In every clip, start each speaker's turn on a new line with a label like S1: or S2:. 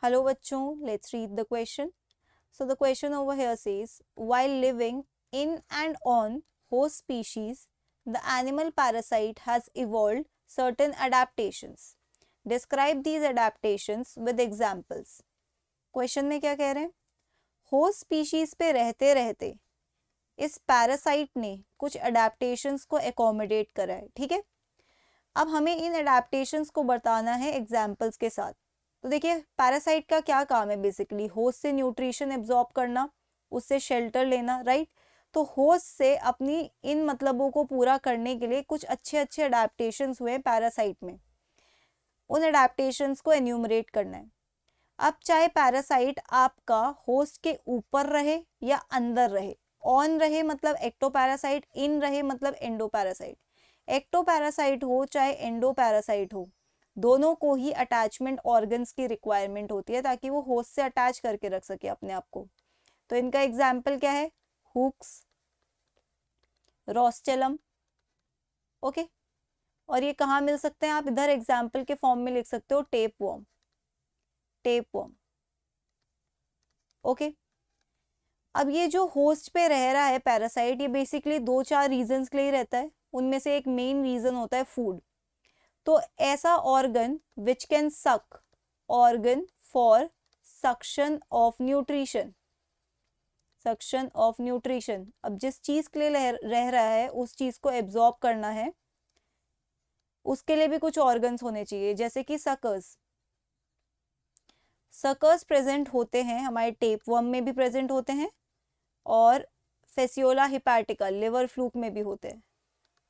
S1: Hello bachcho, let's read the question. So the question over here says, while living in and on host species, the animal parasite has evolved certain adaptations. Describe these adaptations with examples. Question में क्या कह रहे हैं? Host species पे रहते रहते इस parasite ने कुछ अडेप्टेशंस को एकोमोडेट करा है. ठीक है, अब हमें इन अडेप्टेशंस को बताना है एग्जाम्पल्स के साथ. तो देखिए, पैरासाइट का क्या काम है? बेसिकली होस्ट से न्यूट्रिशन एब्जॉर्ब करना, उससे शेल्टर लेना, राइट. तो होस्ट से अपनी इन मतलबों को पूरा करने के लिए कुछ अच्छे अच्छे अडेप्टेशंस हुए पैरासाइट में. उन अडेप्टेशंस को एन्यूमरेट करना है. अब चाहे पैरासाइट आपका होस्ट के ऊपर रहे या अंदर रहे, ऑन रहे मतलब एक्टोपैरासाइट, इन रहे मतलब एंडोपैरासाइट. एक्टोपैरासाइट हो चाहे एंडोपैरासाइट हो, दोनों को ही अटैचमेंट ऑर्गन्स की रिक्वायरमेंट होती है ताकि वो होस्ट से अटैच करके रख सके अपने आप को. तो इनका एग्जाम्पल क्या है? Hooks, rostellum. ओके, और ये कहाँ मिल सकते हैं? आप इधर एग्जाम्पल के फॉर्म में लिख सकते हो, tape warm. Tape warm. Okay, अब ये जो होस्ट पे रह रहा है पैरासाइट, ये बेसिकली 2-4 रीजंस के लिए रहता है. उनमें से एक मेन रीजन होता है फूड. तो ऐसा ऑर्गन विच कैन सक, organ for suction of nutrition. Suction of nutrition. अब जिस चीज के लिए रह रहा है उस चीज को एब्जॉर्ब करना है, उसके लिए भी कुछ ऑर्गन्स होने चाहिए, जैसे कि सकर्स. सकर्स प्रेजेंट होते हैं हमारे टेपवर्म में भी प्रेजेंट होते हैं, और फेसियोला हिपैटिका लिवर फ्लूक में भी होते हैं.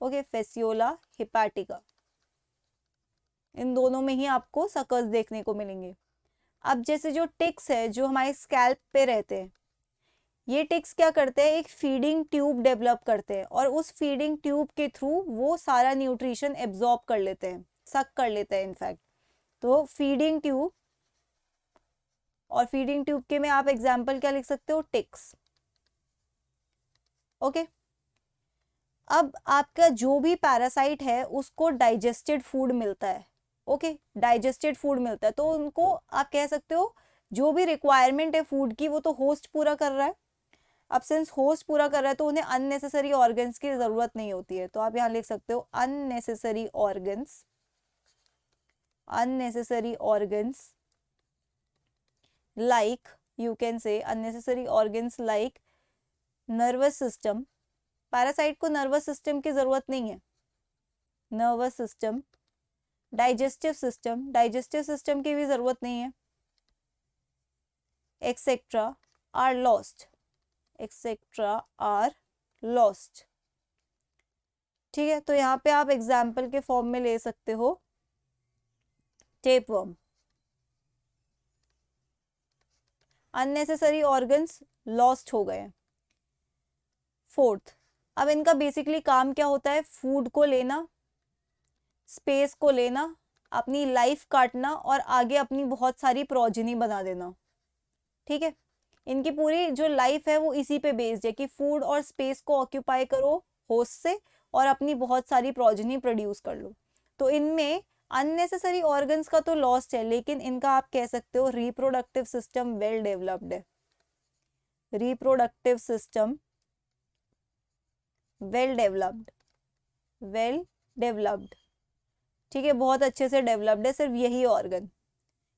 S1: ओके, फेसियोला हिपैटिका, इन दोनों में ही आपको सकर्स देखने को मिलेंगे. अब जैसे जो टिक्स है जो हमारे स्कैल्प पे रहते हैं, ये टिक्स क्या करते हैं? एक फीडिंग ट्यूब डेवलप करते हैं और उस फीडिंग ट्यूब के थ्रू वो सारा न्यूट्रिशन एब्जॉर्ब कर लेते हैं, सक कर लेते हैं इनफैक्ट. तो फीडिंग ट्यूब, और फीडिंग ट्यूब के में आप एग्जाम्पल क्या लिख सकते हो? टिक्स. ओके, अब आपका जो भी पैरासाइट है उसको डाइजेस्टेड फूड मिलता है. ओके, डाइजेस्टेड फूड मिलता है, तो उनको आप कह सकते हो जो भी रिक्वायरमेंट है फूड की वो तो होस्ट पूरा कर रहा है. अब सिंस होस्ट पूरा कर रहा है तो उन्हें अननेसेसरी ऑर्गन्स की जरूरत नहीं होती है. तो आप यहाँ लिख सकते हो unnecessary organs. Unnecessary organs like, you can say unnecessary organs like nervous system. Parasite को नर्वस सिस्टम की जरूरत नहीं है. Nervous system, digestive system, digestive system की भी जरूरत नहीं है. Etcetera are lost. Etcetera are lost. ठीक है, तो यहाँ पे आप एग्जाम्पल के फॉर्म में ले सकते हो टेपवर्म. अननेसेसरी ऑर्गन्स लॉस्ट हो गए. फोर्थ, अब इनका बेसिकली काम क्या होता है? फूड को लेना, स्पेस को लेना, अपनी लाइफ काटना और आगे अपनी बहुत सारी प्रोजेनी बना देना. ठीक है, इनकी पूरी जो लाइफ है वो इसी पे बेस्ड है कि फूड और स्पेस को ऑक्यूपाई करो होस्ट से और अपनी बहुत सारी प्रोजेनी प्रोड्यूस कर लो. तो इनमें अननेसेसरी ऑर्गन्स का तो लॉस्ट है, लेकिन इनका आप कह सकते हो रिप्रोडक्टिव सिस्टम वेल डेवलप्ड है. Reproductive system well developed. Well developed. ठीक है, बहुत अच्छे से डेवलप्ड है. सिर्फ यही ऑर्गन,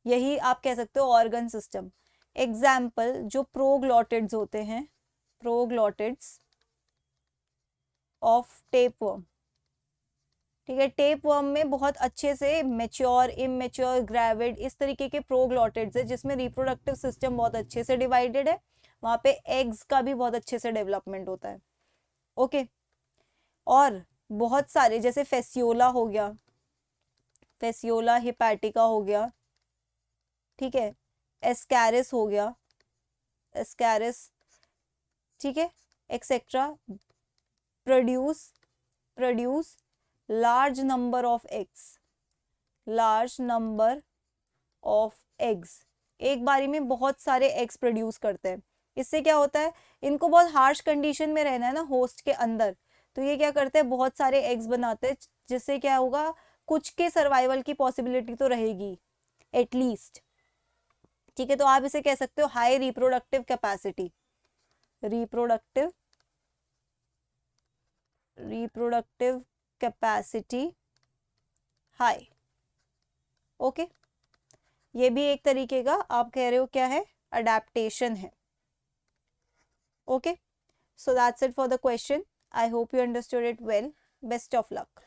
S1: यही आप कह सकते हो ऑर्गन सिस्टम. एग्जाम्पल जो प्रोग्लॉटिड्स होते हैं, प्रोग्लॉटिड्स ऑफ टेपवर्म. ठीक है, टेपवर्म में बहुत अच्छे से मेच्योर, इमेच्योर, ग्रेविड, इस तरीके के प्रोग्लॉटिड्स है जिसमें रिप्रोडक्टिव सिस्टम बहुत अच्छे से डिवाइडेड है. वहां पे एग्स का भी बहुत अच्छे से डेवलपमेंट होता है. ओके, और बहुत सारे जैसे फेसियोला हो गया, फेसियोला हिपैटिका हो गया. ठीक है, एस्कैरिस हो गया, एस्कैरिस. ठीक है, etcetera produce large number of eggs. Large number of eggs, एक बारी में बहुत सारे एग्स प्रोड्यूस करते हैं. इससे क्या होता है? इनको बहुत हार्श कंडीशन में रहना है ना होस्ट के अंदर, तो ये क्या करते हैं? बहुत सारे एग्स बनाते हैं, जिससे क्या होगा? कुछ के सर्वाइवल की पॉसिबिलिटी तो रहेगी एटलीस्ट. ठीक है, तो आप इसे कह सकते हो high reproductive capacity, reproductive capacity high. Okay, ये भी एक तरीके का आप कह रहे हो क्या है, अडेप्टेशन है। Okay, so that's it for the question. I hope you understood it well. Best of luck.